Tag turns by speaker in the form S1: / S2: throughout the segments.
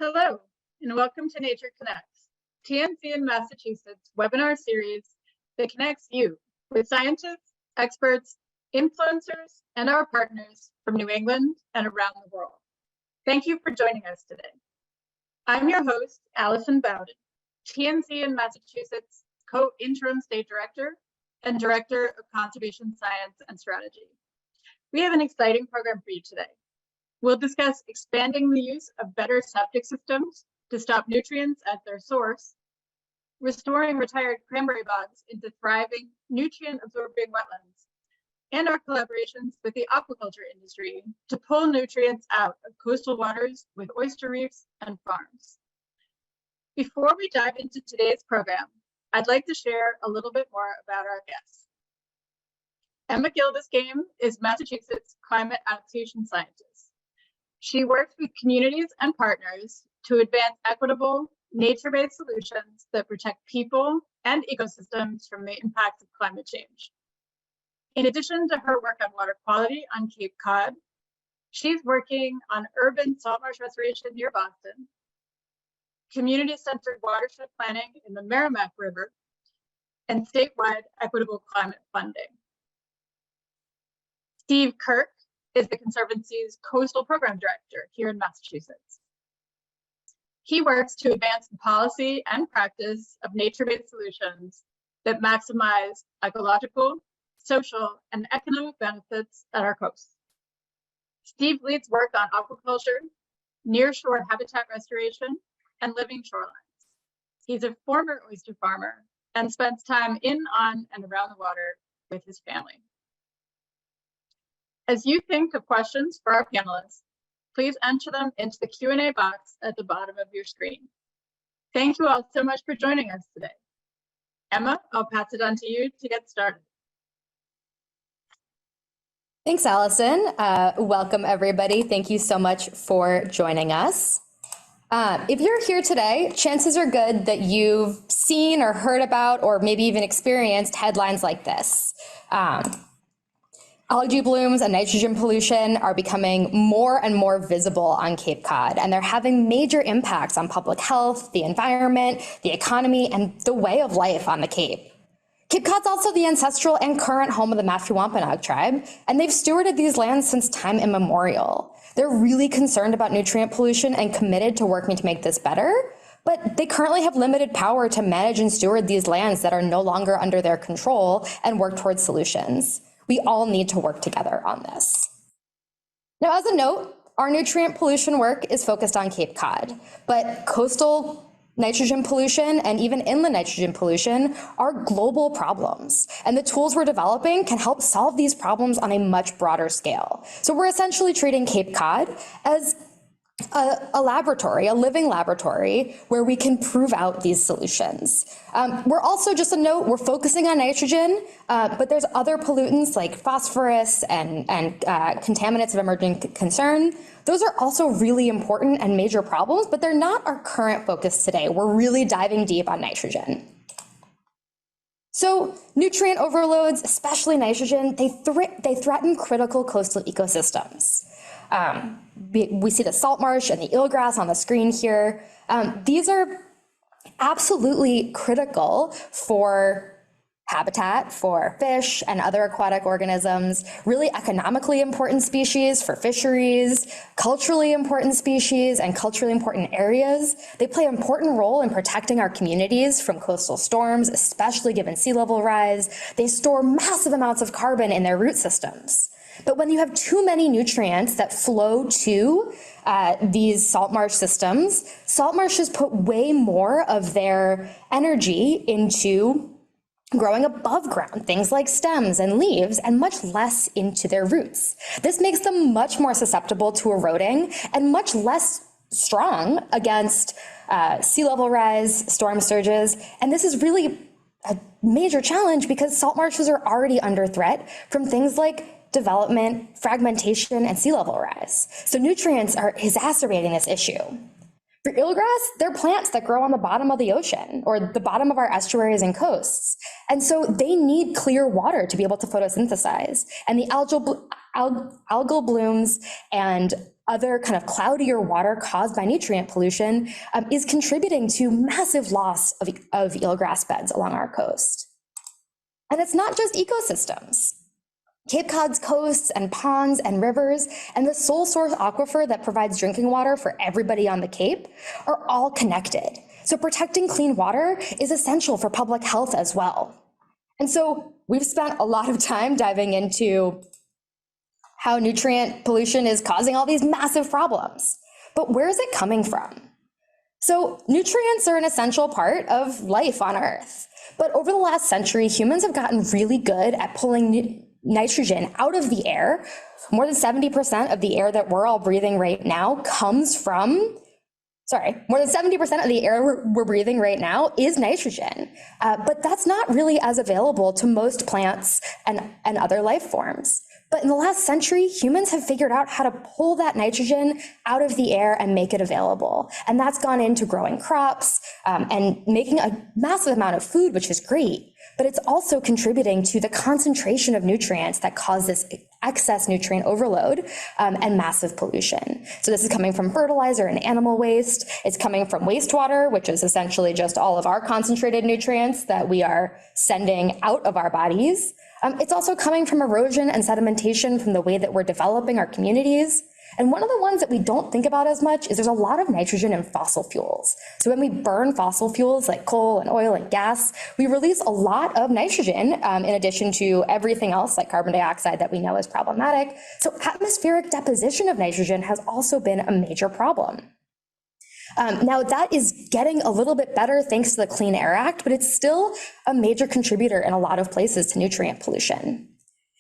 S1: Hello, and welcome to Nature Connects, TNC in Massachusetts webinar series that connects you with scientists, experts, influencers, and our partners from New England and around the world. Thank you for joining us today. I'm your host, Alison Bowden, TNC in Massachusetts Co-Interim State Director and Director of Conservation Science and Strategy. We have an exciting program for you today. We'll discuss expanding the use of better septic systems to stop nutrients at their source, restoring retired cranberry bogs into thriving, nutrient-absorbing wetlands, and our collaborations with the aquaculture industry to pull nutrients out of coastal waters with oyster reefs and farms. Before we dive into today's program, I'd like to share a little bit more about our guests. Emma Gildesgame is Massachusetts climate adaptation scientist. She works with communities and partners to advance equitable, nature-based solutions that protect people and ecosystems from the impacts of climate change. In addition to her work on water quality on Cape Cod, she's working on urban salt marsh restoration near Boston, community-centered watershed planning in the Merrimack River, and statewide equitable climate funding. Steve Kirk is the Conservancy's Coastal Program Director here in Massachusetts. He works to advance the policy and practice of nature-based solutions that maximize ecological, social, and economic benefits at our coast. Steve leads work on aquaculture, nearshore habitat restoration, and living shorelines. He's a former oyster farmer and spends time in, on, and around the water with his family. As you think of questions for our panelists, please enter them into the Q&A box at the bottom of your screen. Thank you all so much for joining us today. Emma, I'll pass it on to you to get started.
S2: Thanks, Allison. Welcome, everybody. Thank you so much for joining us. If you're here today, chances are good that you've seen or heard about or maybe even experienced headlines like this. Algae blooms and nitrogen pollution are becoming more and more visible on Cape Cod, and they're having major impacts on public health, the environment, the economy, and the way of life on the Cape. Cape Cod's also the ancestral and current home of the Mafi-Wampanoag tribe, and they've stewarded these lands since time immemorial. They're really concerned about nutrient pollution and committed to working to make this better, but they currently have limited power to manage and steward these lands that are no longer under their control and work towards solutions. We all need to work together on this. Now, as a note, our nutrient pollution work is focused on Cape Cod, but coastal nitrogen pollution and even inland nitrogen pollution are global problems, and the tools we're developing can help solve these problems on a much broader scale. So we're essentially treating Cape Cod as a laboratory, a living laboratory, where we can prove out these solutions. We're also, just a note, we're focusing on nitrogen, but there's other pollutants like phosphorus and contaminants of emerging concern. Those are also really important and major problems, but they're not our current focus today. We're really diving deep on nitrogen. So nutrient overloads, especially nitrogen, they threaten critical coastal ecosystems. We see the salt marsh and the eelgrass on the screen here. These are absolutely critical for habitat, for fish and other aquatic organisms, really economically important species for fisheries, culturally important species and culturally important areas. They play an important role in protecting our communities from coastal storms, especially given sea level rise. They store massive amounts of carbon in their root systems. But when you have too many nutrients that flow to these salt marsh systems, salt marshes put way more of their energy into growing above ground, things like stems and leaves, and much less into their roots. This makes them much more susceptible to eroding and much less strong against sea level rise, storm surges, and this is really a major challenge because salt marshes are already under threat from things like development, fragmentation, and sea level rise. So nutrients are exacerbating this issue. For eelgrass, they're plants that grow on the bottom of the ocean or the bottom of our estuaries and coasts. And so they need clear water to be able to photosynthesize. And the algal blooms and other kind of cloudier water caused by nutrient pollution is contributing to massive loss of eelgrass beds along our coast. And it's not just ecosystems. Cape Cod's coasts and ponds and rivers and the sole source aquifer that provides drinking water for everybody on the Cape are all connected. So protecting clean water is essential for public health as well. And so we've spent a lot of time diving into how nutrient pollution is causing all these massive problems. But where is it coming from? So nutrients are an essential part of life on Earth. But over the last century, humans have gotten really good at pulling nitrogen out of the air. More than 70% of the air that we're all breathing right now comes from, more than 70% of the air we're breathing right now is nitrogen. But that's not really as available to most plants and other life forms. But in the last century, humans have figured out how to pull that nitrogen out of the air and make it available. And that's gone into growing crops and making a massive amount of food, which is great. But it's also contributing to the concentration of nutrients that cause this excess nutrient overload and massive pollution. So this is coming from fertilizer and animal waste. It's coming from wastewater, which is essentially just all of our concentrated nutrients that we are sending out of our bodies. It's also coming from erosion and sedimentation from the way that we're developing our communities. And one of the ones that we don't think about as much is there's a lot of nitrogen in fossil fuels. So when we burn fossil fuels like coal and oil and gas, we release a lot of nitrogen in addition to everything else like carbon dioxide that we know is problematic. So atmospheric deposition of nitrogen has also been a major problem. Now that is getting a little bit better thanks to the Clean Air Act, but it's still a major contributor in a lot of places to nutrient pollution.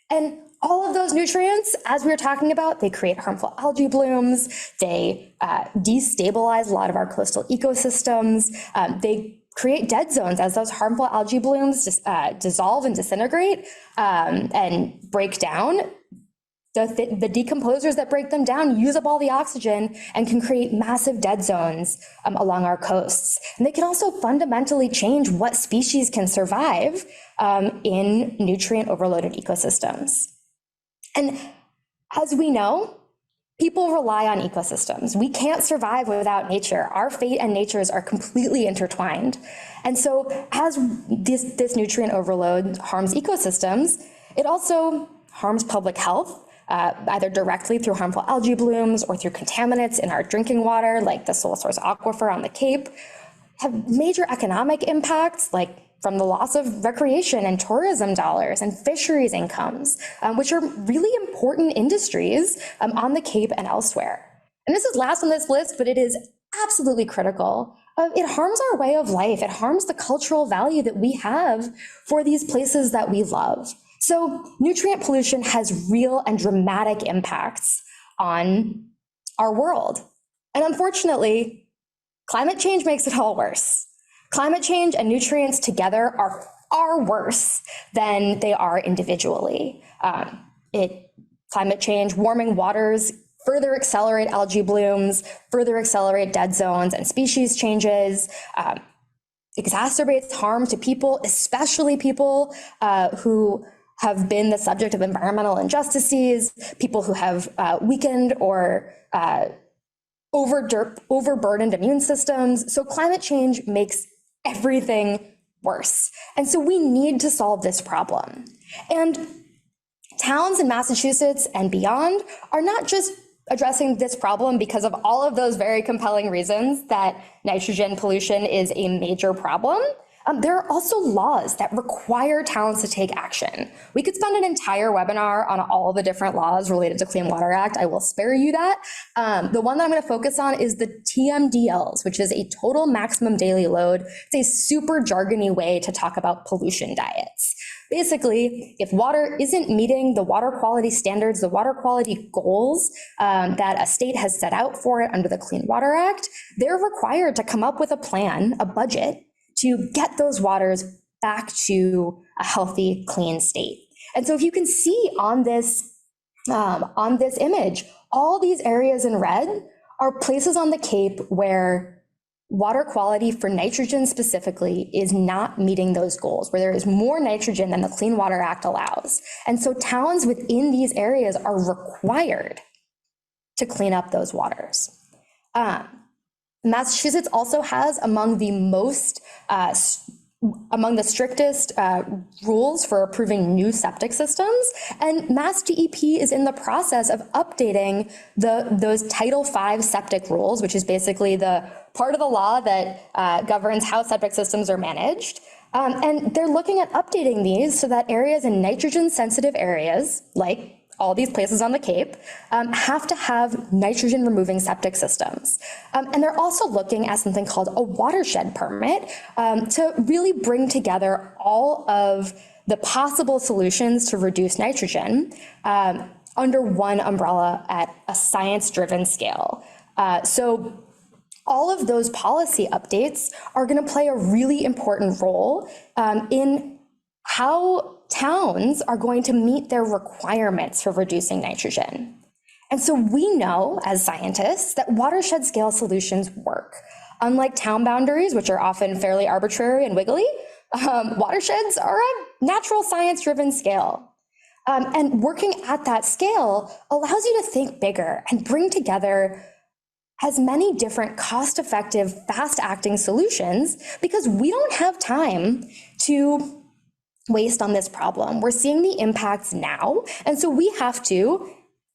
S2: And all of those nutrients, as we were talking about, they create harmful algae blooms, they destabilize a lot of our coastal ecosystems, they create dead zones as those harmful algae blooms just dissolve and disintegrate and break down. The decomposers that break them down use up all the oxygen and can create massive dead zones along our coasts. And they can also fundamentally change what species can survive in nutrient overloaded ecosystems. And as we know, people rely on ecosystems. We can't survive without nature. Our fate and nature's are completely intertwined. And so as this nutrient overload harms ecosystems, it also harms public health. Either directly through harmful algae blooms or through contaminants in our drinking water, like the sole source aquifer on the Cape, have major economic impacts, like from the loss of recreation and tourism dollars and fisheries incomes, which are really important industries on the Cape and elsewhere. And this is last on this list, but it is absolutely critical. It harms our way of life. It harms the cultural value that we have for these places that we love. So nutrient pollution has real and dramatic impacts on our world. And unfortunately, climate change makes it all worse. Climate change and nutrients together are far worse than they are individually. Climate change, warming waters further accelerate algae blooms, further accelerate dead zones and species changes, exacerbates harm to people, especially people who have been the subject of environmental injustices, people who have weakened or overburdened immune systems. So climate change makes everything worse. And so we need to solve this problem. And towns in Massachusetts and beyond are not just addressing this problem because of all of those very compelling reasons that nitrogen pollution is a major problem. There are also laws that require towns to take action. We could spend an entire webinar on all the different laws related to Clean Water Act. I will spare you that. The one that I'm going to focus on is the TMDLs, which is a total maximum daily load. It's a super jargony way to talk about pollution diets. Basically, if water isn't meeting the water quality standards, the water quality goals that a state has set out for it under the Clean Water Act, they're required to come up with a plan, a budget, to get those waters back to a healthy, clean state. And so if you can see on this image, all these areas in red are places on the Cape where water quality for nitrogen specifically is not meeting those goals, where there is more nitrogen than the Clean Water Act allows. And so towns within these areas are required to clean up those waters. Massachusetts also has among the strictest rules for approving new septic systems, and Mass DEP is in the process of updating those Title V septic rules, which is basically the part of the law that governs how septic systems are managed. And they're looking at updating these so that areas in nitrogen-sensitive areas, like all these places on the Cape, have to have nitrogen-removing septic systems. And they're also looking at something called a watershed permit to really bring together all of the possible solutions to reduce nitrogen under one umbrella at a science-driven scale. So all of those policy updates are going to play a really important role in how towns are going to meet their requirements for reducing nitrogen. And so we know as scientists that watershed scale solutions work. Unlike town boundaries, which are often fairly arbitrary and wiggly, watersheds are a natural science-driven scale. And working at that scale allows you to think bigger and bring together as many different cost-effective, fast-acting solutions, because we don't have time to waste on this problem. We're seeing the impacts now, and so we have to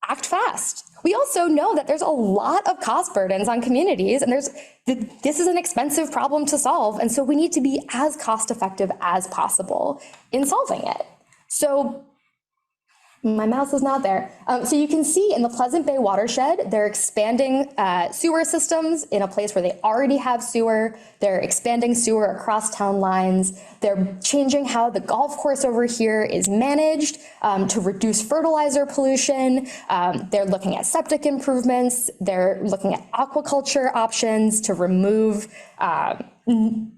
S2: act fast. We also know that there's a lot of cost burdens on communities, and this is an expensive problem to solve, and so we need to be as cost-effective as possible in solving it. So my mouse is not there. So you can see in the Pleasant Bay watershed, they're expanding sewer systems in a place where they already have sewer. They're expanding sewer across town lines. They're changing how the golf course over here is managed to reduce fertilizer pollution. They're looking at septic improvements. They're looking at aquaculture options to remove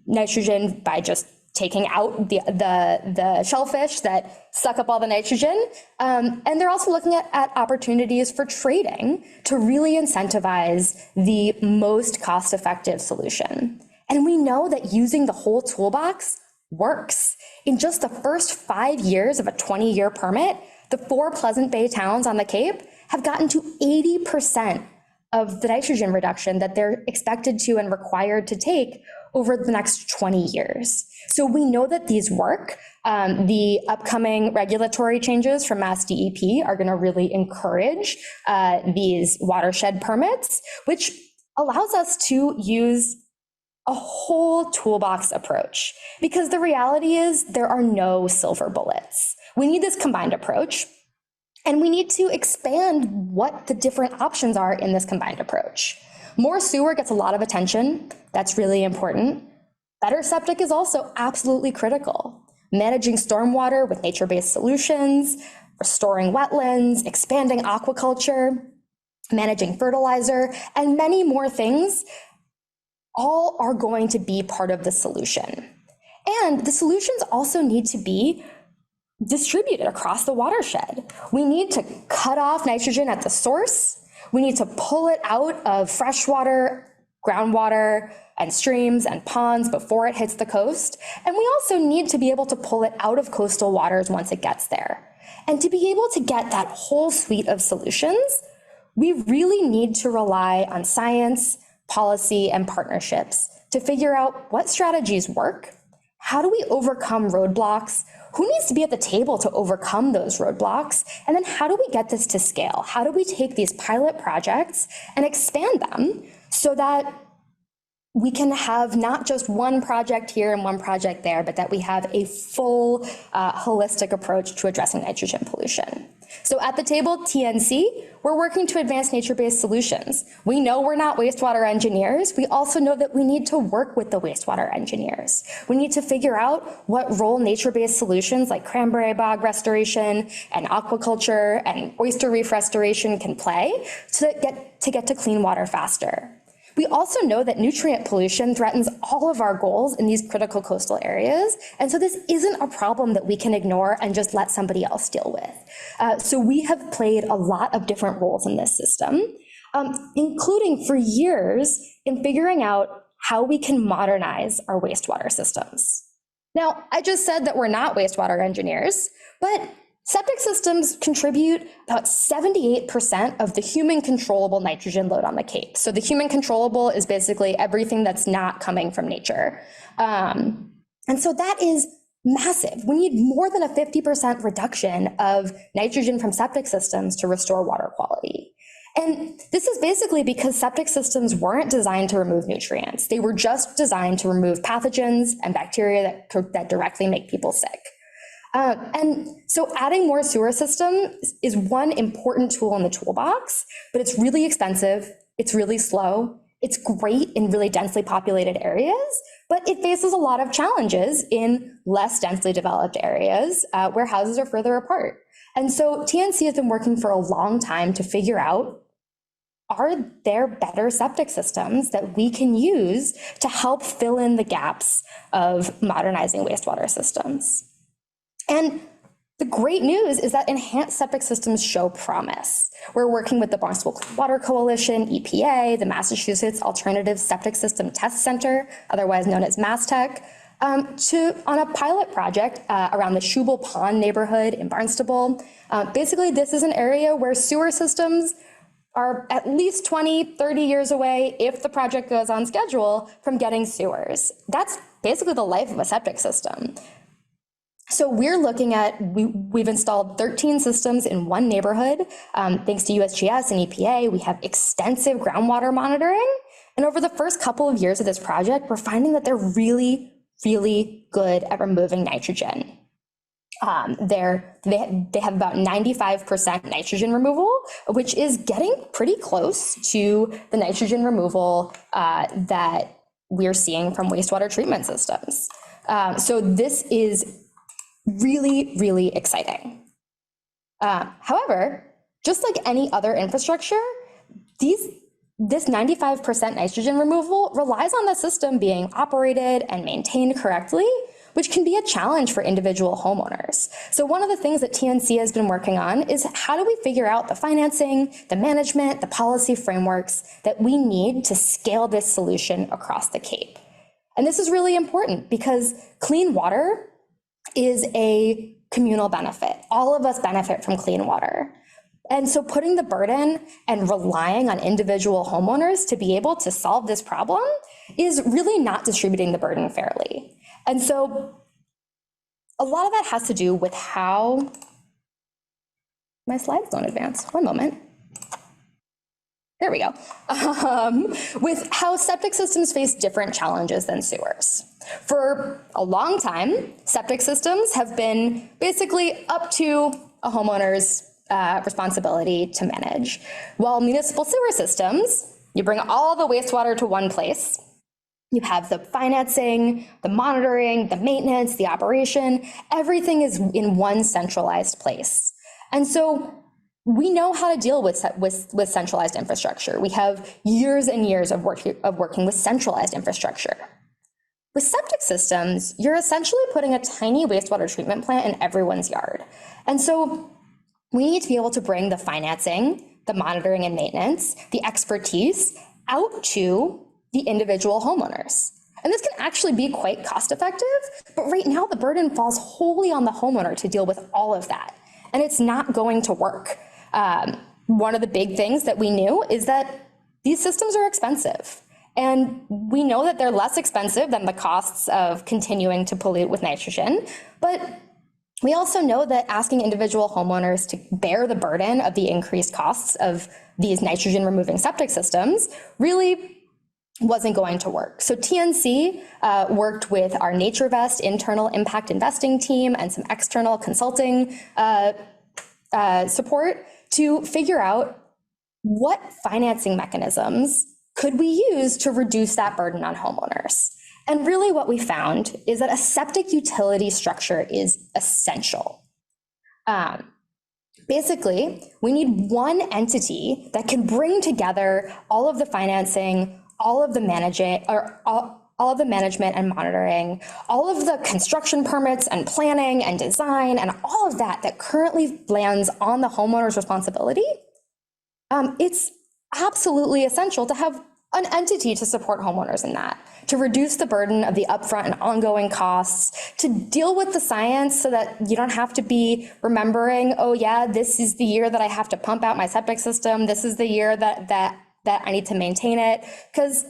S2: nitrogen by just taking out the shellfish that suck up all the nitrogen. And they're also looking at opportunities for trading to really incentivize the most cost-effective solution. And we know that using the whole toolbox works. In just the first 5 years of a 20-year permit, the 4 Pleasant Bay towns on the Cape have gotten to 80% of the nitrogen reduction that they're expected to and required to take over the next 20 years. So we know that these work. The upcoming regulatory changes from Mass DEP are going to really encourage these watershed permits, which allows us to use a whole toolbox approach, because the reality is there are no silver bullets. We need this combined approach, and we need to expand what the different options are in this combined approach. More sewer gets a lot of attention. That's really important. Better septic is also absolutely critical. Managing stormwater with nature-based solutions, restoring wetlands, expanding aquaculture, managing fertilizer, and many more things all are going to be part of the solution. And the solutions also need to be distributed across the watershed. We need to cut off nitrogen at the source. We need to pull it out of freshwater, groundwater, and streams and ponds before it hits the coast. And we also need to be able to pull it out of coastal waters once it gets there. And to be able to get that whole suite of solutions, we really need to rely on science, policy, and partnerships to figure out what strategies work. How do we overcome roadblocks? Who needs to be at the table to overcome those roadblocks? And then how do we get this to scale? How do we take these pilot projects and expand them so that we can have not just one project here and one project there, but that we have a full holistic approach to addressing nitrogen pollution? So at the table, TNC, we're working to advance nature-based solutions. We know we're not wastewater engineers. We also know that we need to work with the wastewater engineers. We need to figure out what role nature-based solutions like cranberry bog restoration and aquaculture and oyster reef restoration can play to get to clean water faster. We also know that nutrient pollution threatens all of our goals in these critical coastal areas. And so this isn't a problem that we can ignore and just let somebody else deal with. So we have played a lot of different roles in this system, including for years in figuring out how we can modernize our wastewater systems. Now, I just said that we're not wastewater engineers, but Septic systems contribute about 78% of the human controllable nitrogen load on the Cape. So the human controllable is basically everything that's not coming from nature. And so that is massive. We need more than a 50% reduction of nitrogen from septic systems to restore water quality. And this is basically because septic systems weren't designed to remove nutrients. They were just designed to remove pathogens and bacteria that directly make people sick. And so adding more sewer systems is one important tool in the toolbox, but it's really expensive, it's really slow, it's great in really densely populated areas, but it faces a lot of challenges in less densely developed areas where houses are further apart. And so TNC has been working for a long time to figure out, are there better septic systems that we can use to help fill in the gaps of modernizing wastewater systems? And the great news is that enhanced septic systems show promise. We're working with the Barnstable Clean Water Coalition, EPA, the Massachusetts Alternative Septic System Test Center, otherwise known as MassTech, on a pilot project around the Shubal Pond neighborhood in Barnstable. Basically, this is an area where sewer systems are at least 20, 30 years away, if the project goes on schedule, from getting sewers. That's basically the life of a septic system. So we're looking at, we've installed 13 systems in one neighborhood. Thanks to USGS and EPA, we have extensive groundwater monitoring. And over the first couple of years of this project, we're finding that they're really, really good at removing nitrogen. They have about 95% nitrogen removal, which is getting pretty close to the nitrogen removal that we're seeing from wastewater treatment systems. So this is really, really exciting. However, just like any other infrastructure, this 95% nitrogen removal relies on the system being operated and maintained correctly, which can be a challenge for individual homeowners. So one of the things that TNC has been working on is, how do we figure out the financing, the management, the policy frameworks that we need to scale this solution across the Cape? And this is really important because clean water is a communal benefit. All of us benefit from clean water. And so putting the burden and relying on individual homeowners to be able to solve this problem is really not distributing the burden fairly. And so a lot of that has to do with how, my slides don't advance, one moment. There we go. With how septic systems face different challenges than sewers. For a long time, septic systems have been basically up to a homeowner's responsibility to manage. While municipal sewer systems, you bring all the wastewater to one place. You have the financing, the monitoring, the maintenance, the operation, everything is in one centralized place. And so we know how to deal with centralized infrastructure. We have years and years of working with centralized infrastructure. With septic systems, you're essentially putting a tiny wastewater treatment plant in everyone's yard. And so we need to be able to bring the financing, the monitoring and maintenance, the expertise out to the individual homeowners. And this can actually be quite cost effective, but right now the burden falls wholly on the homeowner to deal with all of that. And it's not going to work. One of the big things that we knew is that these systems are expensive. And we know that they're less expensive than the costs of continuing to pollute with nitrogen. But we also know that asking individual homeowners to bear the burden of the increased costs of these nitrogen removing septic systems really wasn't going to work. So TNC worked with our NatureVest internal impact investing team and some external consulting support to figure out what financing mechanisms could we use to reduce that burden on homeowners. And really what we found is that a septic utility structure is essential. Basically, we need one entity that can bring together all of the financing, all of the management and monitoring, all of the construction permits and planning and design and all of that currently lands on the homeowner's responsibility. It's absolutely essential to have an entity to support homeowners in that, to reduce the burden of the upfront and ongoing costs, to deal with the science so that you don't have to be remembering, oh yeah, this is the year that I have to pump out my septic system. This is the year that I need to maintain it. Because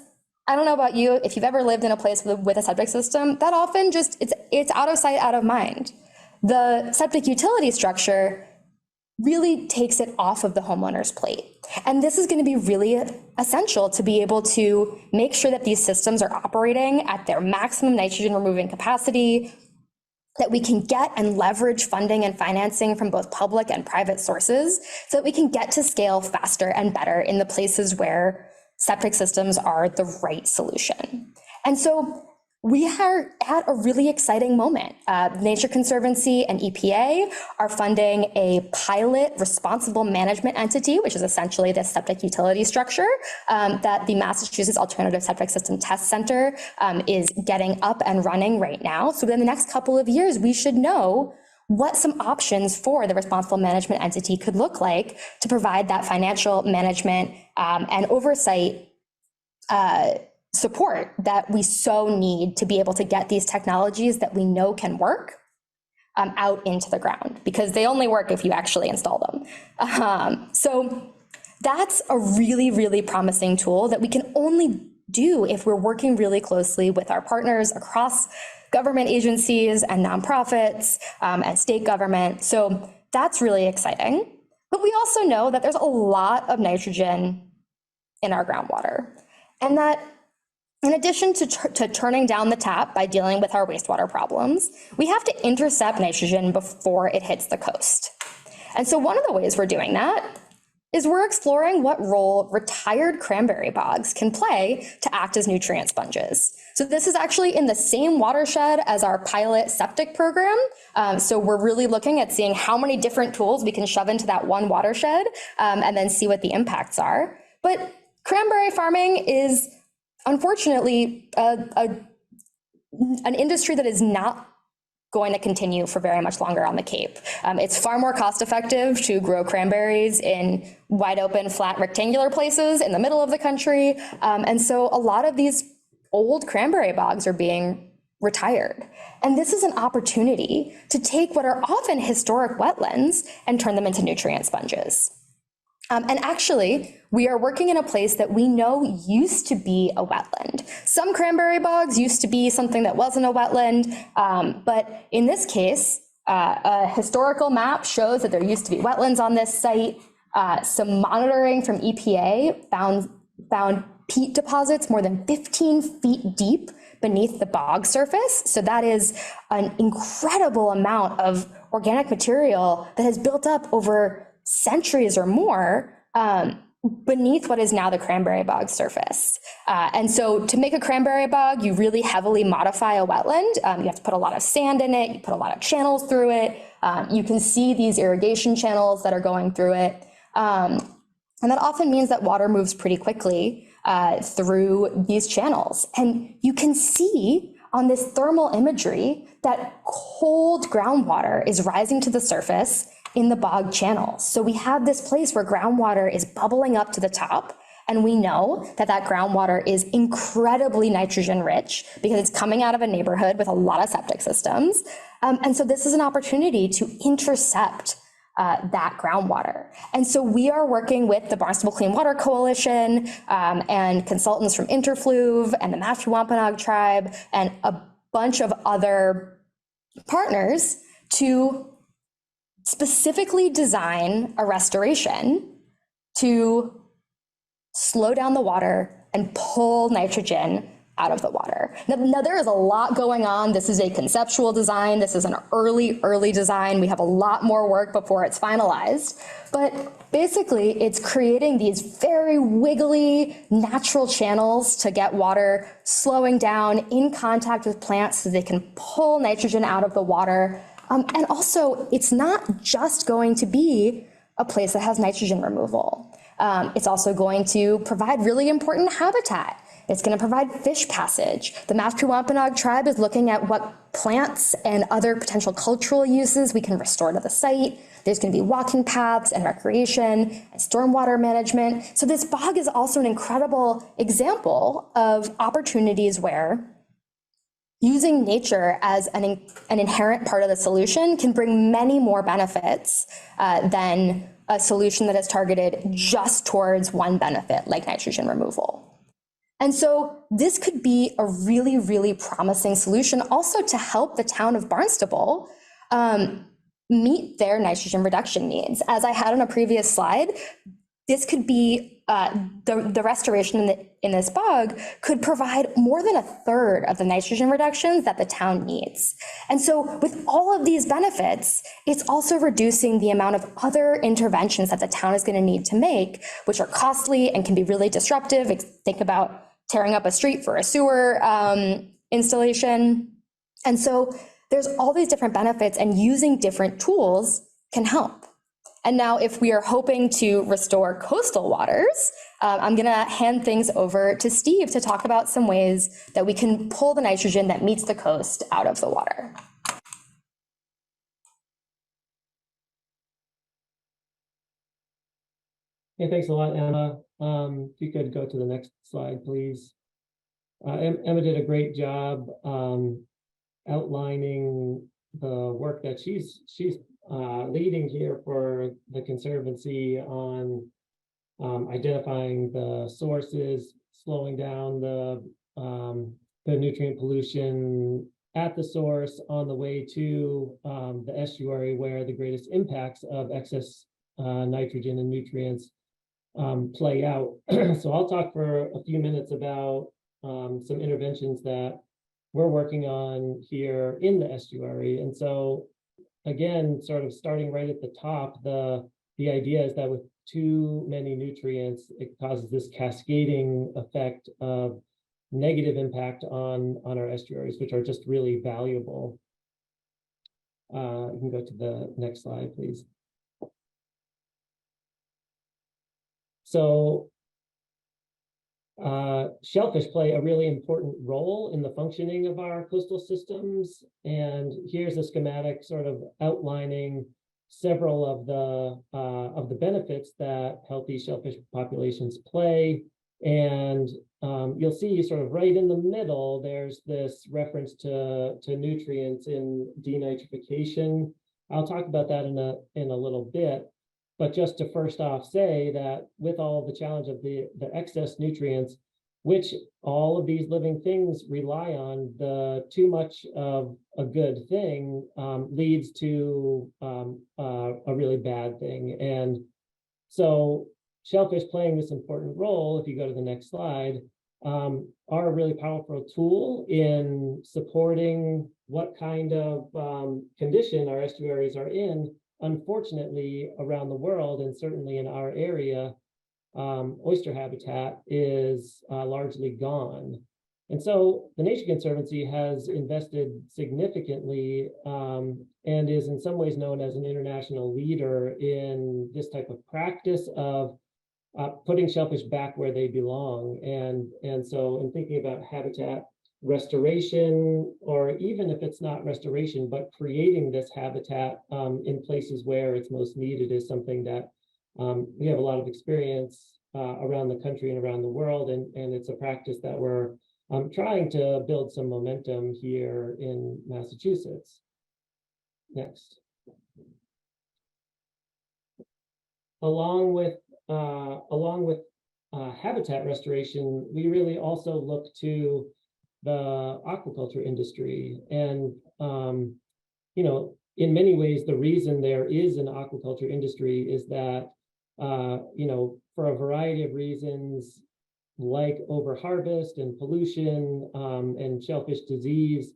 S2: I don't know about you, if you've ever lived in a place with a septic system, that often just, it's out of sight, out of mind. The septic utility structure really takes it off of the homeowner's plate. And this is going to be really essential to be able to make sure that these systems are operating at their maximum nitrogen removing capacity, that we can get and leverage funding and financing from both public and private sources so that we can get to scale faster and better in the places where septic systems are the right solution. And so we are at a really exciting moment. Nature Conservancy and EPA are funding a pilot responsible management entity, which is essentially the septic utility structure that the Massachusetts Alternative Septic System Test Center is getting up and running right now. So within the next couple of years, we should know what some options for the responsible management entity could look like to provide that financial management and oversight support that we so need to be able to get these technologies that we know can work out into the ground, because they only work if you actually install them. So that's a really, really promising tool that we can only do if we're working really closely with our partners across government agencies and nonprofits and state government. So that's really exciting. But we also know that there's a lot of nitrogen in our groundwater, and that in addition to turning down the tap by dealing with our wastewater problems, we have to intercept nitrogen before it hits the coast. And so one of the ways we're doing that is we're exploring what role retired cranberry bogs can play to act as nutrient sponges. So this is actually in the same watershed as our pilot septic program. So we're really looking at seeing how many different tools we can shove into that one watershed and then see what the impacts are. But cranberry farming is unfortunately an industry that is not going to continue for very much longer on the Cape. It's far more cost effective to grow cranberries in wide open, flat, rectangular places in the middle of the country. And so a lot of these old cranberry bogs are being retired. And this is an opportunity to take what are often historic wetlands and turn them into nutrient sponges. And actually, we are working in a place that we know used to be a wetland. Some cranberry bogs used to be something that wasn't a wetland, but in this case, a historical map shows that there used to be wetlands on this site. Some monitoring from EPA found peat deposits more than 15 feet deep beneath the bog surface. So that is an incredible amount of organic material that has built up over centuries or more beneath what is now the cranberry bog surface. And so to make a cranberry bog, you really heavily modify a wetland. You have to put a lot of sand in it, you put a lot of channels through it. You can see these irrigation channels that are going through it. And that often means that water moves pretty quickly through these channels. And you can see on this thermal imagery that cold groundwater is rising to the surface in the bog channels. So we have this place where groundwater is bubbling up to the top, and we know that that groundwater is incredibly nitrogen rich because it's coming out of a neighborhood with a lot of septic systems. And so this is an opportunity to intercept that groundwater. And so we are working with the Barnstable Clean Water Coalition and consultants from Interfluve and the Master Wampanoag Tribe and a bunch of other partners to specifically design a restoration to slow down the water and pull nitrogen out of the water. Now there is a lot going on. This is a conceptual design. This is an early design. We have a lot more work before it's finalized. But basically, it's creating these very wiggly natural channels to get water slowing down in contact with plants so they can pull nitrogen out of the water. And also, it's not just going to be a place that has nitrogen removal. It's also going to provide really important habitat. It's going to provide fish passage. The Mashpee Wampanoag tribe is looking at what plants and other potential cultural uses we can restore to the site. There's going to be walking paths and recreation and stormwater management. So this bog is also an incredible example of opportunities where using nature as an inherent part of the solution can bring many more benefits than a solution that is targeted just towards one benefit, like nitrogen removal. And so this could be a really, really promising solution also to help the town of Barnstable meet their nitrogen reduction needs. As I had on a previous slide, this could be the restoration in this bog could provide more than a third of the nitrogen reductions that the town needs. And so with all of these benefits, it's also reducing the amount of other interventions that the town is going to need to make, which are costly and can be really disruptive. Think about tearing up a street for a sewer installation. And so there's all these different benefits, and using different tools can help. And now if we are hoping to restore coastal waters, I'm going to hand things over to Steve to talk about some ways that we can pull the nitrogen that meets the coast out of the water.
S3: Hey, thanks a lot, Emma. If you could go to the next slide, please. Emma did a great job outlining the work that she's leading here for the Conservancy on identifying the sources, slowing down the nutrient pollution at the source on the way to the estuary where the greatest impacts of excess nitrogen and nutrients play out. So I'll talk for a few minutes about some interventions that we're working on here in the estuary. And so again, sort of starting right at the top, the idea is that with too many nutrients, it causes this cascading effect of negative impact on our estuaries, which are just really valuable. You can go to the next slide, please. So shellfish play a really important role in the functioning of our coastal systems. And here's a schematic sort of outlining several of the benefits that healthy shellfish populations play. And you'll see sort of right in the middle, there's this reference to nutrients in denitrification. I'll talk about that in a little bit. But just to first off say that with all the challenge of the excess nutrients, which all of these living things rely on, the too much of a good thing leads to a really bad thing. And so shellfish playing this important role, if you go to the next slide, are a really powerful tool in supporting what kind of condition our estuaries are in. Unfortunately, around the world, and certainly in our area, oyster habitat is largely gone. And so the Nature Conservancy has invested significantly and is in some ways known as an international leader in this type of practice of putting shellfish back where they belong. And so in thinking about habitat restoration, or even if it's not restoration, but creating this habitat in places where it's most needed is something that we have a lot of experience around the country and around the world. And it's a practice that we're trying to build some momentum here in Massachusetts. Next. Along with habitat restoration, we really also look to the aquaculture industry. And, you know, in many ways, the reason there is an aquaculture industry is that, you know, for a variety of reasons, like overharvest and pollution and shellfish disease,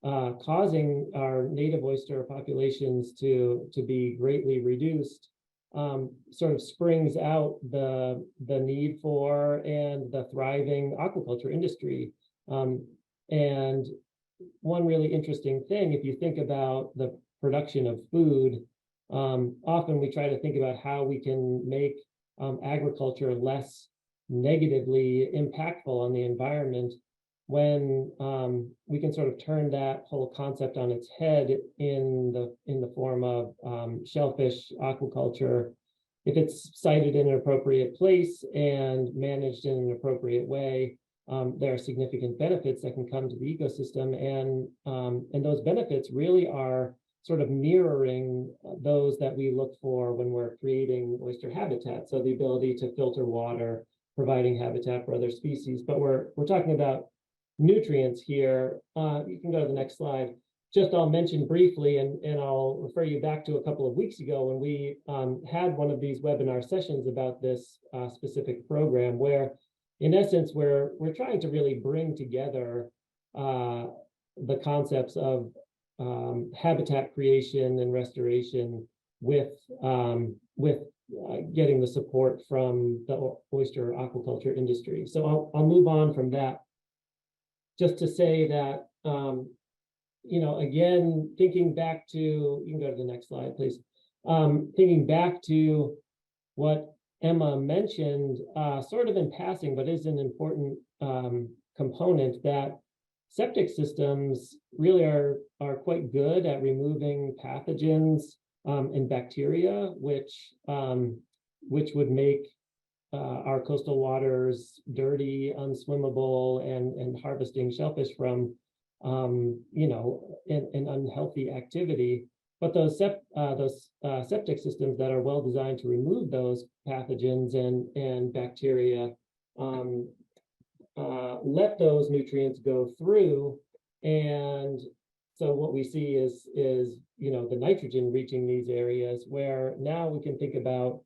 S3: causing our native oyster populations to be greatly reduced, sort of springs out the need for and the thriving aquaculture industry. And one really interesting thing, if you think about the production of food, often we try to think about how we can make agriculture less negatively impactful on the environment when we can sort of turn that whole concept on its head in the form of shellfish aquaculture. If it's sited in an appropriate place and managed in an appropriate way, there are significant benefits that can come to the ecosystem, and those benefits really are sort of mirroring those that we look for when we're creating oyster habitat. So the ability to filter water, providing habitat for other species, but we're talking about nutrients here. You can go to the next slide. Just I'll mention briefly, and I'll refer you back to a couple of weeks ago when we had one of these webinar sessions about this specific program, where in essence, we're trying to really bring together the concepts of habitat creation and restoration with getting the support from the oyster aquaculture industry. So I'll move on from that, just to say that, again, thinking back to, you can go to the next slide, please. Thinking back to what Emma mentioned, sort of in passing, but is an important component, that septic systems really are quite good at removing pathogens and bacteria, which would make our coastal waters dirty, unswimmable, and harvesting shellfish from an unhealthy activity. But those septic systems that are well designed to remove those pathogens and bacteria let those nutrients go through, and so what we see is the nitrogen reaching these areas, where now we can think about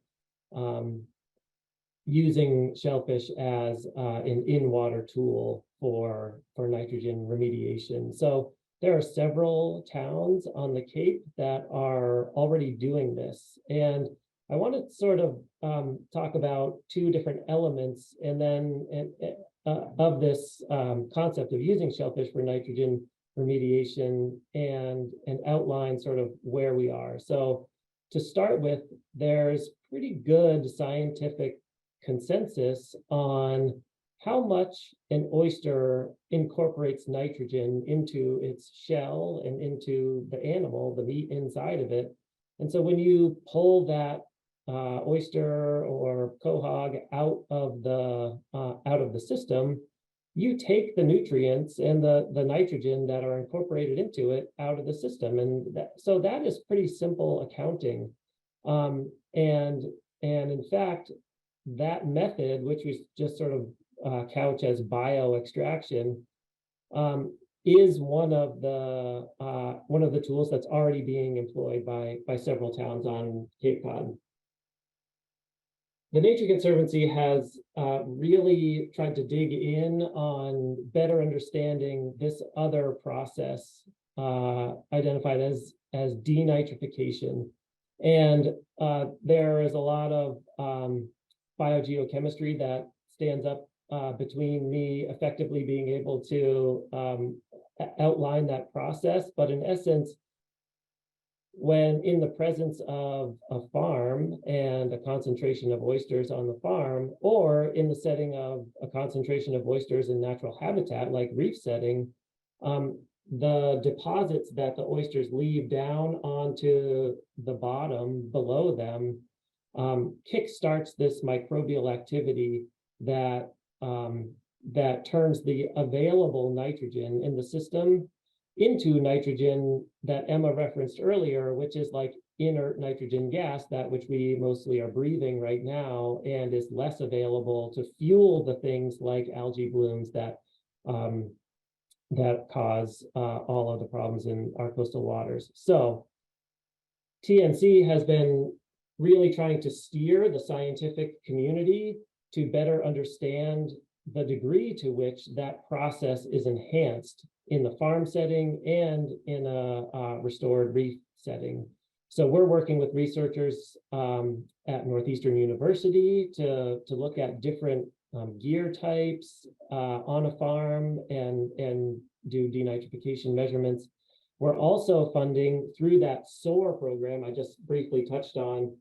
S3: using shellfish as an in-water tool for nitrogen remediation. So there are several towns on the Cape that are already doing this, and I want to sort of talk about two different elements, and then of this concept of using shellfish for nitrogen remediation, and outline sort of where we are. So to start with, there's pretty good scientific consensus on how much an oyster incorporates nitrogen into its shell and into the animal, the meat inside of it. And so when you pull that oyster or quahog out of the system, you take the nutrients and the nitrogen that are incorporated into it out of the system, and so that is pretty simple accounting. And in fact, that method, which we just sort of couch as bioextraction, is one of the tools that's already being employed by several towns on Cape Cod. The Nature Conservancy has really tried to dig in on better understanding this other process identified as denitrification. And there is a lot of biogeochemistry that stands up between me effectively being able to outline that process. But in essence, when in the presence of a farm and a concentration of oysters on the farm, or in the setting of a concentration of oysters in natural habitat like reef setting, the deposits that the oysters leave down onto the bottom below them kickstarts this microbial activity that turns the available nitrogen in the system into nitrogen that Emma referenced earlier, which is like inert nitrogen gas, that which we mostly are breathing right now, and is less available to fuel the things like algae blooms that cause all of the problems in our coastal waters. So TNC has been really trying to steer the scientific community to better understand the degree to which that process is enhanced in the farm setting and in a restored reef setting. So we're working with researchers at Northeastern University to look at different gear types on a farm and do denitrification measurements. We're also funding, through that SOAR program I just briefly touched on,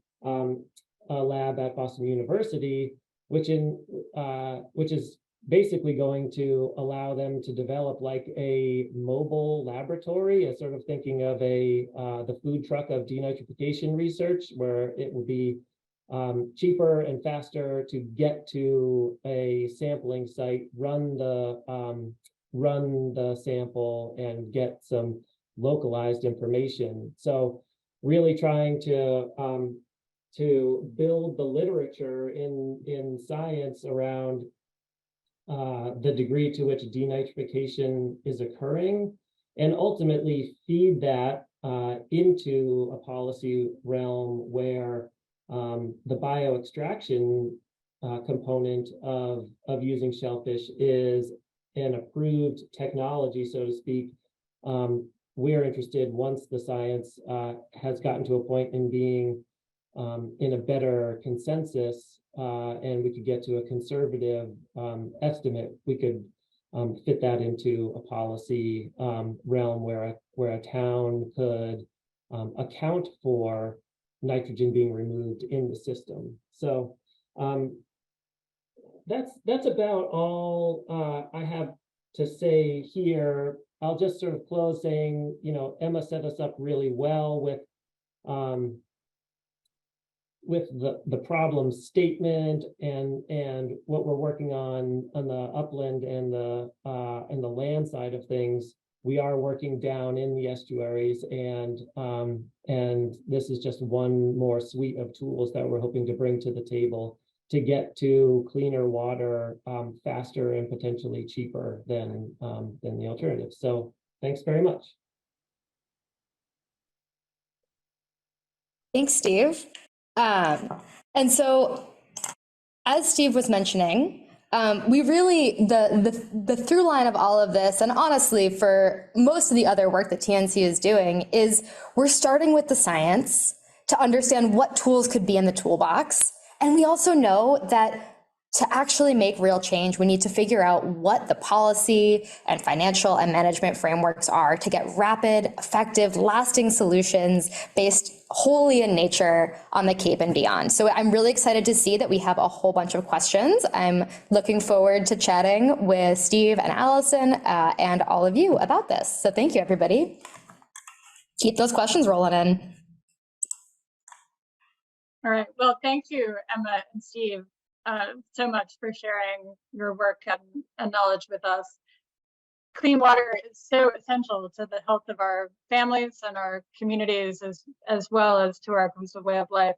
S3: a lab at Boston University which is basically going to allow them to develop like a mobile laboratory, a sort of thinking of the food truck of denitrification research, where it will be cheaper and faster to get to a sampling site, run the sample, and get some localized information. So really trying to build the literature in science around the degree to which denitrification is occurring, and ultimately feed that into a policy realm where the bioextraction component of using shellfish is an approved technology, so to speak. We're interested, once the science has gotten to a point in being in a better consensus, and we could get to a conservative estimate, we could fit that into a policy realm where a town could account for nitrogen being removed in the system. So that's about all I have to say here. I'll just sort of close saying, Emma set us up really well with the problem statement and what we're working on the upland and the land side of things. We are working down in the estuaries, and this is just one more suite of tools that we're hoping to bring to the table to get to cleaner water faster and potentially cheaper than the alternative. So thanks very much.
S2: Thanks, Steve. And so, as Steve was mentioning, we really, the through line of all of this, and honestly, for most of the other work that TNC is doing, is we're starting with the science to understand what tools could be in the toolbox. And we also know that to actually make real change, we need to figure out what the policy and financial and management frameworks are to get rapid, effective, lasting solutions based wholly in nature on the Cape and beyond. So I'm really excited to see that we have a whole bunch of questions. I'm looking forward to chatting with Steve and Alison and all of you about this. So thank you, everybody. Keep those questions rolling in.
S1: All right. Well, thank you, Emma and Steve, so much for sharing your work and knowledge with us. Clean water is so essential to the health of our families and our communities, as well as to our coastal way of life.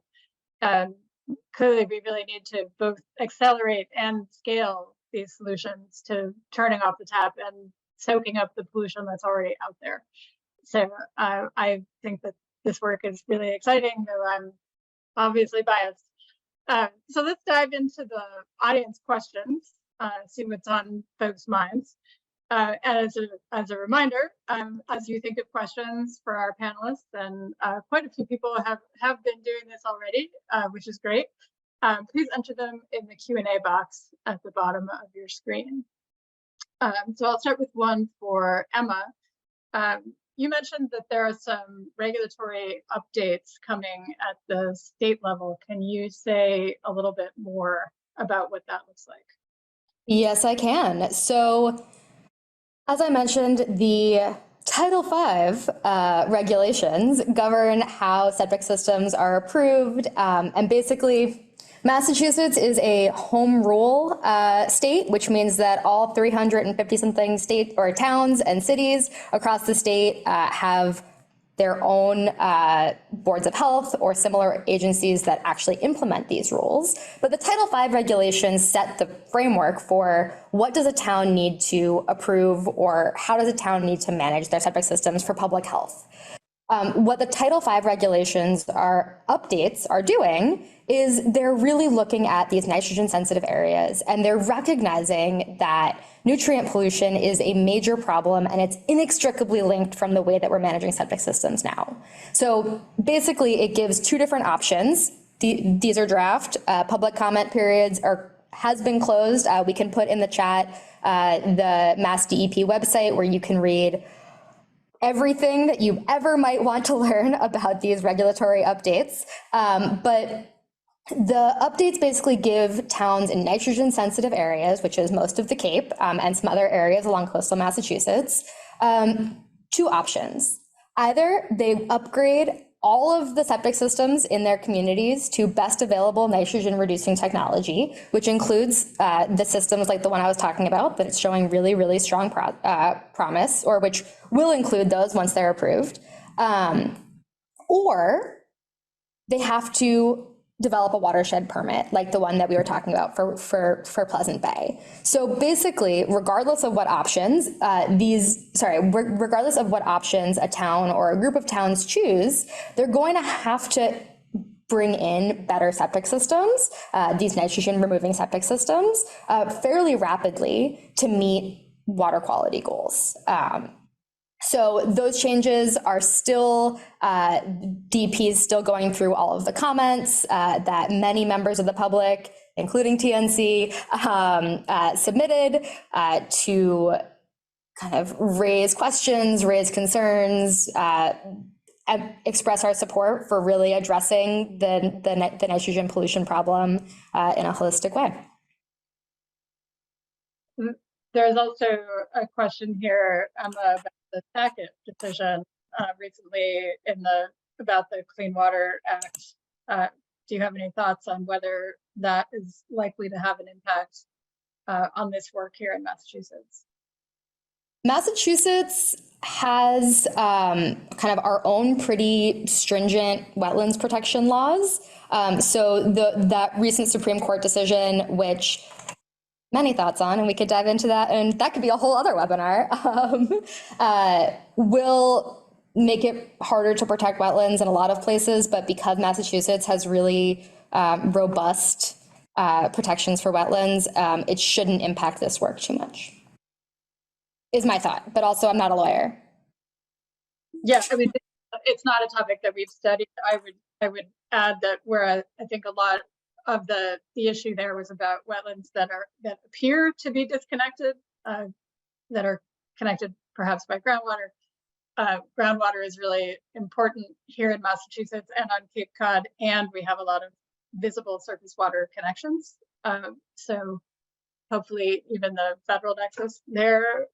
S1: Clearly, we really need to both accelerate and scale these solutions to turning off the tap and soaking up the pollution that's already out there. So I think that this work is really exciting, though I'm obviously biased. So let's dive into the audience questions, see what's on folks' minds. And as a reminder, as you think of questions for our panelists, and quite a few people have been doing this already, which is great. Please enter them in the Q&A box at the bottom of your screen. So I'll start with one for Emma. You mentioned that there are some regulatory updates coming at the state level. Can you say a little bit more about what that looks like?
S2: Yes, I can. So, as I mentioned, the Title V regulations govern how septic systems are approved, and basically, Massachusetts is a home rule state, which means that all 350-something state or towns and cities across the state have their own boards of health or similar agencies that actually implement these rules. But the Title V regulations set the framework for what does a town need to approve, or how does a town need to manage their septic systems for public health. What the Title V regulations updates are doing is they're really looking at these nitrogen sensitive areas, and they're recognizing that nutrient pollution is a major problem, and it's inextricably linked from the way that we're managing septic systems now. So basically it gives two different options. These are draft. Public comment periods has been closed. We can put in the chat the Mass DEP website where you can read everything that you ever might want to learn about these regulatory updates. But The updates basically give towns in nitrogen sensitive areas, which is most of the Cape, and some other areas along coastal Massachusetts, two options. Either they upgrade all of the septic systems in their communities to best available nitrogen reducing technology, which includes the systems like the one I was talking about, that it's showing really, really strong promise, or which will include those once they're approved. Or they have to develop a watershed permit like the one that we were talking about for Pleasant Bay. So basically, regardless of what options regardless of what options a town or a group of towns choose, they're going to have to bring in better septic systems, these nitrogen removing septic systems, fairly rapidly to meet water quality goals. So those changes are still, DP is still going through all of the comments that many members of the public, including TNC, submitted to kind of raise questions, raise concerns, and express our support for really addressing the nitrogen pollution problem in a holistic way.
S1: There's also a question here, Emma, about the Sackett decision recently about the Clean Water Act. Do you have any thoughts on whether that is likely to have an impact on this work here in Massachusetts?
S2: Massachusetts has kind of our own pretty stringent wetlands protection laws. So that recent Supreme Court decision, which many thoughts on, and we could dive into that, and that could be a whole other webinar, will make it harder to protect wetlands in a lot of places, but because Massachusetts has really robust protections for wetlands, it shouldn't impact this work too much, is my thought, but also I'm not a lawyer.
S1: Yeah, I mean, it's not a topic that we've studied. I would add that where I think a lot of the issue there was about wetlands that appear to be disconnected, that are connected perhaps by groundwater. Groundwater is really important here in Massachusetts and on Cape Cod, and we have a lot of visible surface water connections. So hopefully even the federal nexus there,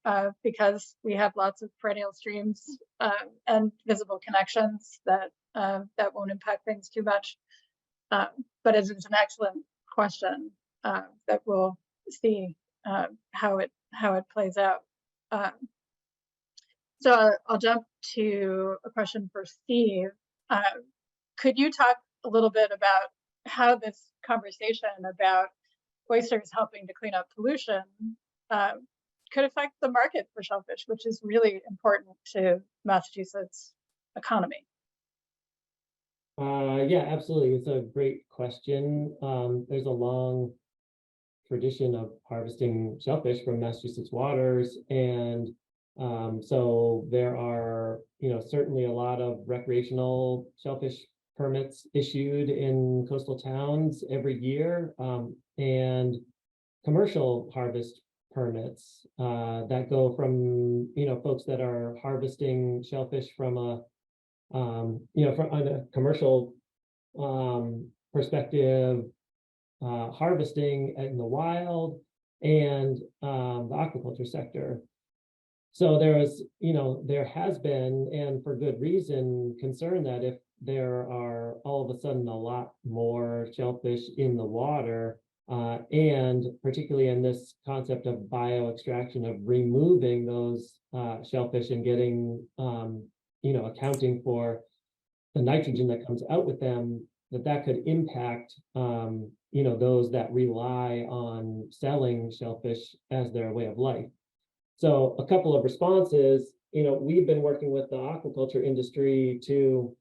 S1: because we have lots of perennial streams and visible connections that won't impact things too much. But it's an excellent question that we'll see how it plays out. So I'll jump to a question for Steve. Could you talk a little bit about how this conversation about oysters helping to clean up pollution could affect the market for shellfish, which is really important to Massachusetts' economy?
S3: Yeah, absolutely. It's a great question. There's a long tradition of harvesting shellfish from Massachusetts waters, and so there are, certainly a lot of recreational shellfish permits issued in coastal towns every year, and commercial harvest permits that go from folks that are harvesting shellfish from a from on a commercial perspective, harvesting in the wild, and the aquaculture sector. So there has been, and for good reason, concern that if there are all of a sudden a lot more shellfish in the water, and particularly in this concept of bioextraction, of removing those shellfish and getting accounting for the nitrogen that comes out with them, that could impact those that rely on selling shellfish as their way of life. So a couple of responses, we've been working with the aquaculture industry to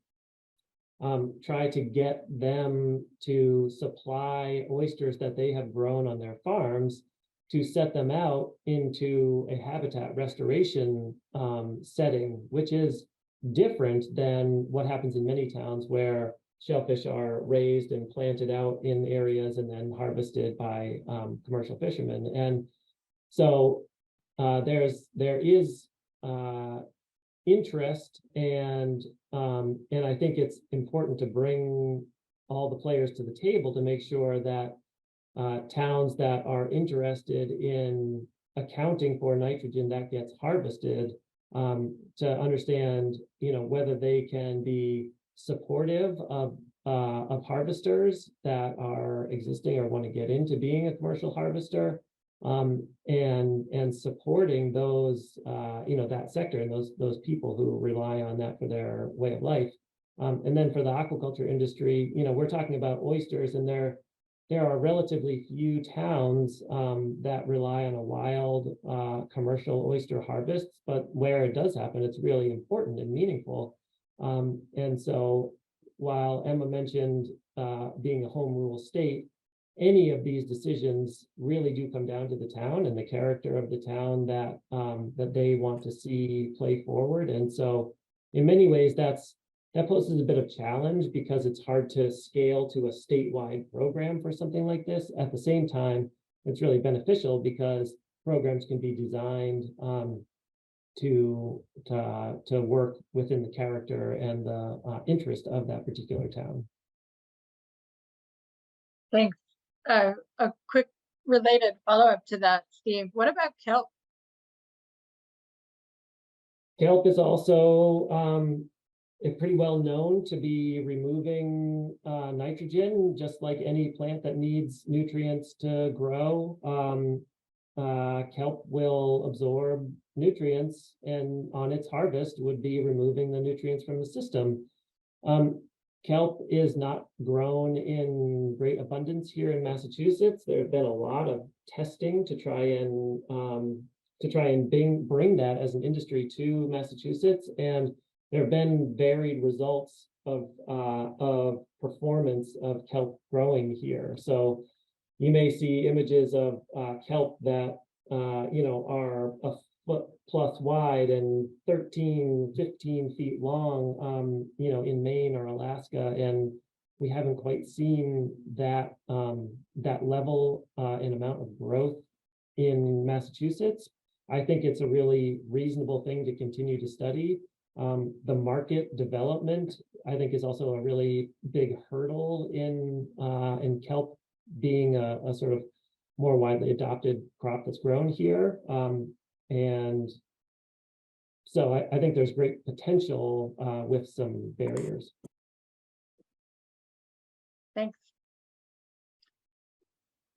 S3: try to get them to supply oysters that they have grown on their farms, to set them out into a habitat restoration setting, which is different than what happens in many towns where shellfish are raised and planted out in areas and then harvested by commercial fishermen. And so there is interest, and I think it's important to bring all the players to the table to make sure that towns that are interested in accounting for nitrogen that gets harvested, to understand, whether they can be supportive of harvesters that are existing or want to get into being a commercial harvester, and supporting those, that sector and those people who rely on that for their way of life. And then for the aquaculture industry, we're talking about oysters, and there are relatively few towns that rely on a wild commercial oyster harvest, but where it does happen, it's really important and meaningful. And so while Emma mentioned being a home rule state, any of these decisions really do come down to the town and the character of the town that that they want to see play forward. And so in many ways, that poses a bit of challenge, because it's hard to scale to a statewide program for something like this. At the same time, it's really beneficial because programs can be designed to work within the character and the interest of that particular town.
S1: Thanks. A quick related follow-up to that, Steve. What about kelp?
S3: Kelp is also pretty well known to be removing nitrogen, just like any plant that needs nutrients to grow. Kelp will absorb nutrients, and on its harvest would be removing the nutrients from the system. Kelp is not grown in great abundance here in Massachusetts. There have been a lot of testing to try and bring that as an industry to Massachusetts, and there have been varied results of performance of kelp growing here. So you may see images of kelp that are a foot plus wide and 13, 15 feet long, in Maine or Alaska, and we haven't quite seen that level and amount of growth in Massachusetts. I think it's a really reasonable thing to continue to study. The market development, I think, is also a really big hurdle in kelp being a sort of more widely adopted crop that's grown here. And so I think there's great potential with some barriers.
S1: Thanks.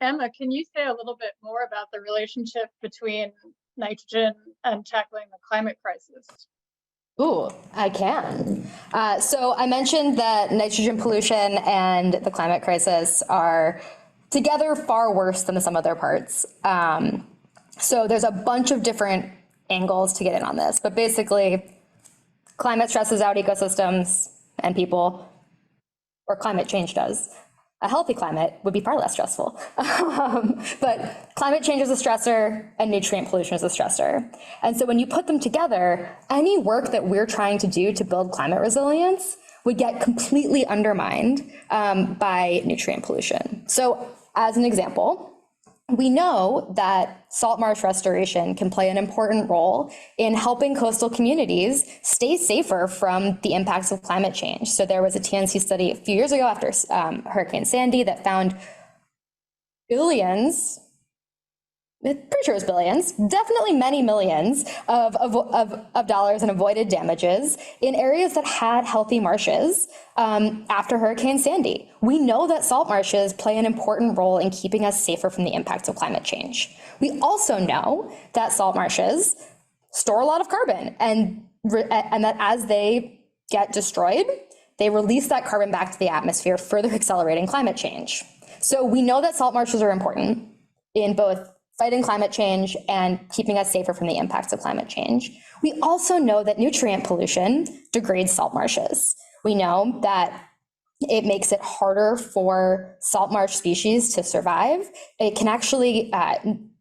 S1: Emma, can you say a little bit more about the relationship between nitrogen and tackling the climate crisis?
S2: Ooh, I can. So I mentioned that nitrogen pollution and the climate crisis are together far worse than the sum of their parts. So there's a bunch of different angles to get in on this, but basically climate stresses out ecosystems and people, or climate change does. A healthy climate would be far less stressful. But climate change is a stressor and nutrient pollution is a stressor. And so when you put them together, any work that we're trying to do to build climate resilience would get completely undermined by nutrient pollution. So as an example, we know that salt marsh restoration can play an important role in helping coastal communities stay safer from the impacts of climate change. So there was a TNC study a few years ago after Hurricane Sandy that found billions, I'm pretty sure it was billions, definitely many millions of dollars in avoided damages in areas that had healthy marshes after Hurricane Sandy. We know that salt marshes play an important role in keeping us safer from the impacts of climate change. We also know that salt marshes store a lot of carbon, and that as they get destroyed, they release that carbon back to the atmosphere, further accelerating climate change. So we know that salt marshes are important in both fighting climate change and keeping us safer from the impacts of climate change. We also know that nutrient pollution degrades salt marshes. We know that it makes it harder for salt marsh species to survive. It can actually,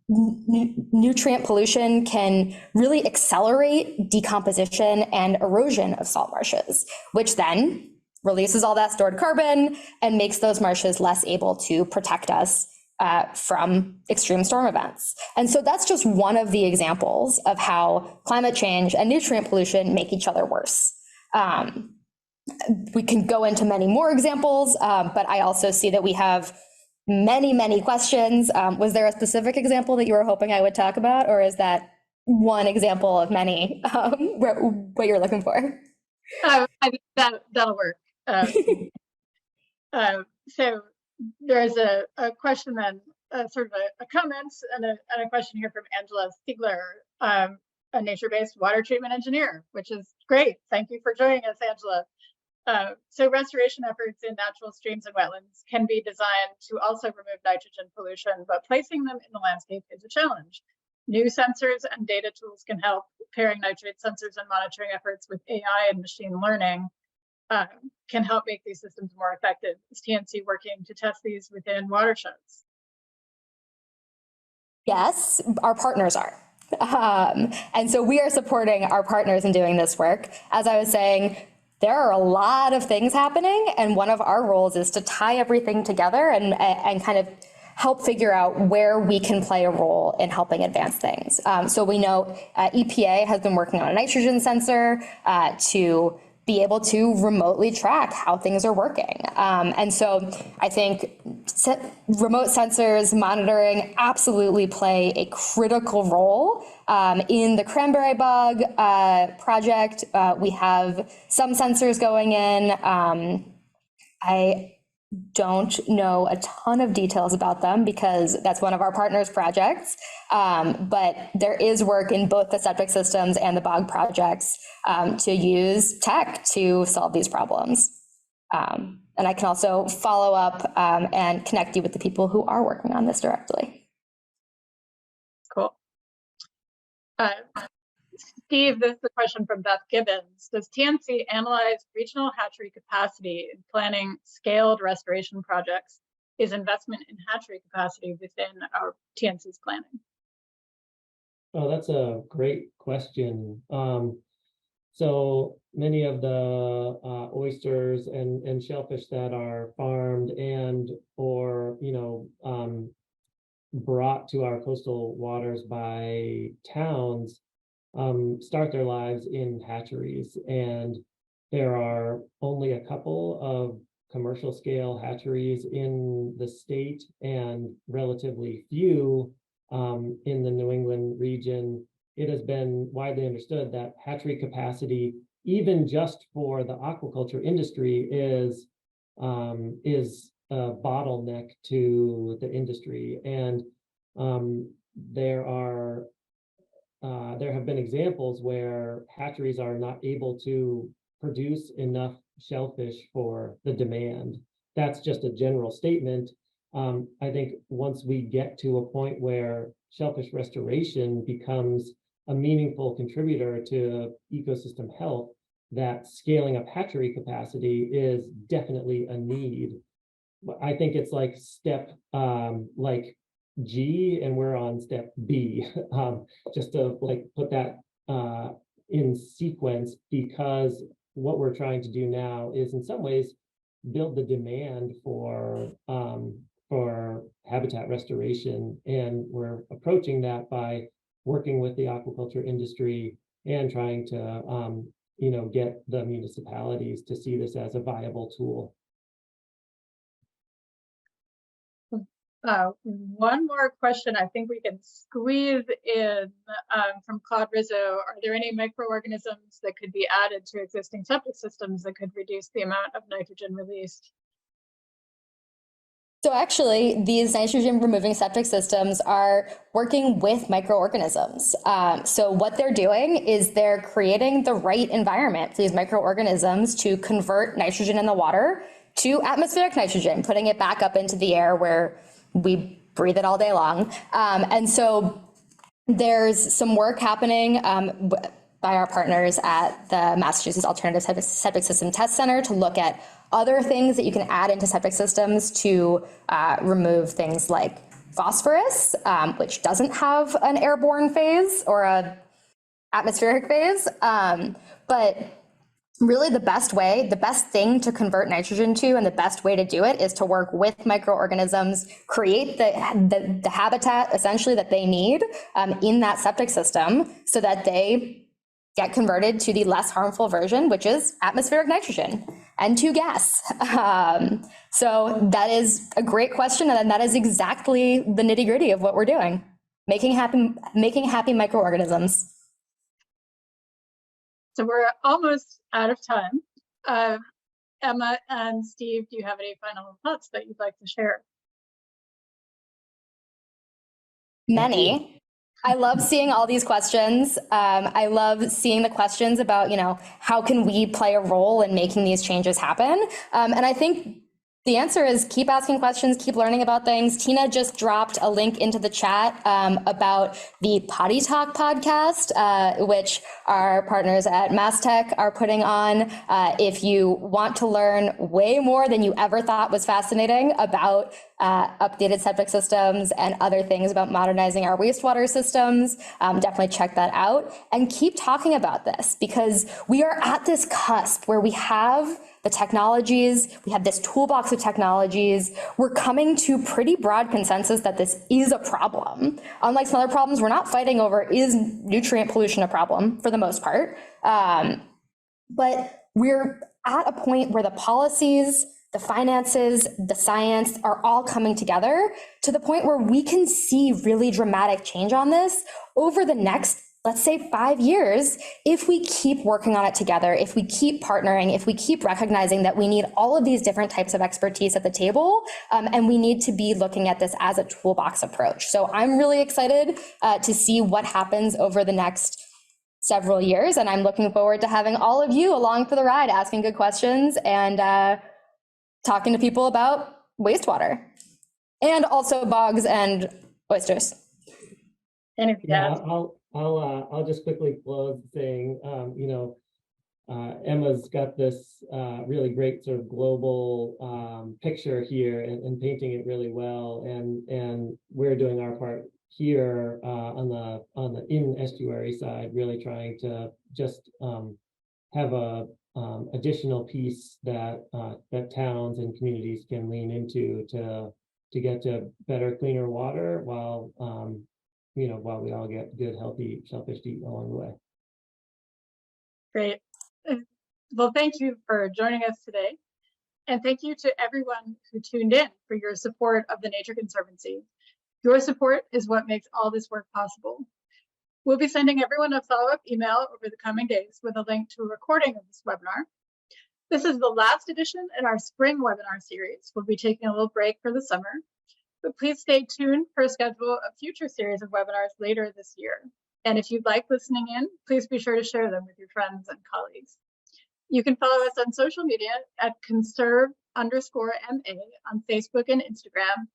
S2: nutrient pollution can really accelerate decomposition and erosion of salt marshes, which then releases all that stored carbon and makes those marshes less able to protect us from extreme storm events. And so that's just one of the examples of how climate change and nutrient pollution make each other worse. we can go into many more examples, but I also see that we have many, many questions. Was there a specific example that you were hoping I would talk about, or is that one example of many what you're looking for?
S1: I think that'll work. So there's a question then, sort of a comment and a question here from Angela Stiegler, a nature-based water treatment engineer, which is great. Thank you for joining us, Angela. So restoration efforts in natural streams and wetlands can be designed to also remove nitrogen pollution, but placing them in the landscape is a challenge. New sensors and data tools can help. Pairing nitrate sensors and monitoring efforts with AI and machine learning can help make these systems more effective. Is TNC working to test these within watersheds?
S2: Yes, our partners are. And so we are supporting our partners in doing this work. As I was saying, there are a lot of things happening, and one of our roles is to tie everything together and kind of help figure out where we can play a role in helping advance things. So we know EPA has been working on a nitrogen sensor to be able to remotely track how things are working. And so I think remote sensors monitoring absolutely play a critical role. In the cranberry bog project, we have some sensors going in. I don't know a ton of details about them because that's one of our partners' projects. But there is work in both the septic systems and the bog projects to use tech to solve these problems. And I can also follow up and connect you with the people who are working on this directly.
S1: Cool. Steve, this is a question from Beth Gibbons. Does TNC analyze regional hatchery capacity in planning scaled restoration projects? Is investment in hatchery capacity within our TNC's planning?
S3: Oh, that's a great question. So many of the oysters and shellfish that are farmed and or brought to our coastal waters by towns start their lives in hatcheries, and there are only a couple of commercial scale hatcheries in the state and relatively few in the New England region. It has been widely understood that hatchery capacity, even just for the aquaculture industry, is a bottleneck to the industry. And there have been examples where hatcheries are not able to produce enough shellfish for the demand. That's just a general statement. I think once we get to a point where shellfish restoration becomes a meaningful contributor to ecosystem health, that scaling up hatchery capacity is definitely a need. I think it's like step G, and we're on step B, just to put that in sequence, because what we're trying to do now is in some ways build the demand for habitat restoration, and we're approaching that by working with the aquaculture industry and trying to get the municipalities to see this as a viable tool.
S1: One more question I think we can squeeze in from Claude Rizzo. Are there any microorganisms that could be added to existing septic systems that could reduce the amount of nitrogen released?
S2: So actually, these nitrogen removing septic systems are working with microorganisms. So what they're doing is they're creating the right environment for these microorganisms to convert nitrogen in the water to atmospheric nitrogen, putting it back up into the air where we breathe it all day long. And so there's some work happening by our partners at the Massachusetts Alternative Septic System Test Center to look at other things that you can add into septic systems to remove things like phosphorus, which doesn't have an airborne phase or a atmospheric phase. But really the best thing to convert nitrogen to, and the best way to do it, is to work with microorganisms, create the habitat essentially that they need in that septic system so that they get converted to the less harmful version, which is atmospheric nitrogen and to gas. So that is a great question, and that is exactly the nitty-gritty of what we're doing, making happy microorganisms.
S1: So we're almost out of time. Emma and Steve, do you have any final thoughts that you'd like to share?
S2: Many. I love seeing all these questions. I love seeing the questions about, how can we play a role in making these changes happen? And I think the answer is keep asking questions, keep learning about things. Tina just dropped a link into the chat about the Potty Talk podcast, which our partners at MassTech are putting on. If you want to learn way more than you ever thought was fascinating about updated septic systems and other things about modernizing our wastewater systems, definitely check that out and keep talking about this, because we are at this cusp where we have the technologies, we have this toolbox of technologies. We're coming to pretty broad consensus that this is a problem. Unlike some other problems, we're not fighting over, is nutrient pollution a problem for the most part? But we're at a point where the policies, the finances, the science are all coming together to the point where we can see really dramatic change on this over the next, let's say, 5 years, if we keep working on it together, if we keep partnering, if we keep recognizing that we need all of these different types of expertise at the table, and we need to be looking at this as a toolbox approach. So I'm really excited to see what happens over the next several years, and I'm looking forward to having all of you along for the ride, asking good questions and talking to people about wastewater and also bogs and oysters.
S3: Yeah, I'll just quickly close saying, Emma's got this really great sort of global picture here and painting it really well, and we're doing our part here on the in estuary side, really trying to just have a additional piece that that towns and communities can lean into to get to better, cleaner water while while we all get good, healthy shellfish to eat along the way.
S1: Great. Well, thank you for joining us today. And thank you to everyone who tuned in for your support of the Nature Conservancy. Your support is what makes all this work possible. We'll be sending everyone a follow-up email over the coming days with a link to a recording of this webinar. This is the last edition in our spring webinar series. We'll be taking a little break for the summer, but please stay tuned for a schedule of future series of webinars later this year. And if you'd like listening in, please be sure to share them with your friends and colleagues. You can follow us on social media at conserve_MA on Facebook and Instagram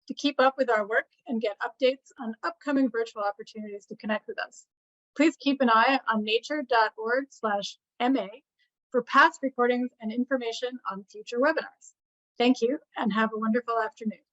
S1: to keep up with our work and get updates on upcoming virtual opportunities to connect with us. Please keep an eye on nature.org/MA for past recordings and information on future webinars. Thank you and have a wonderful afternoon.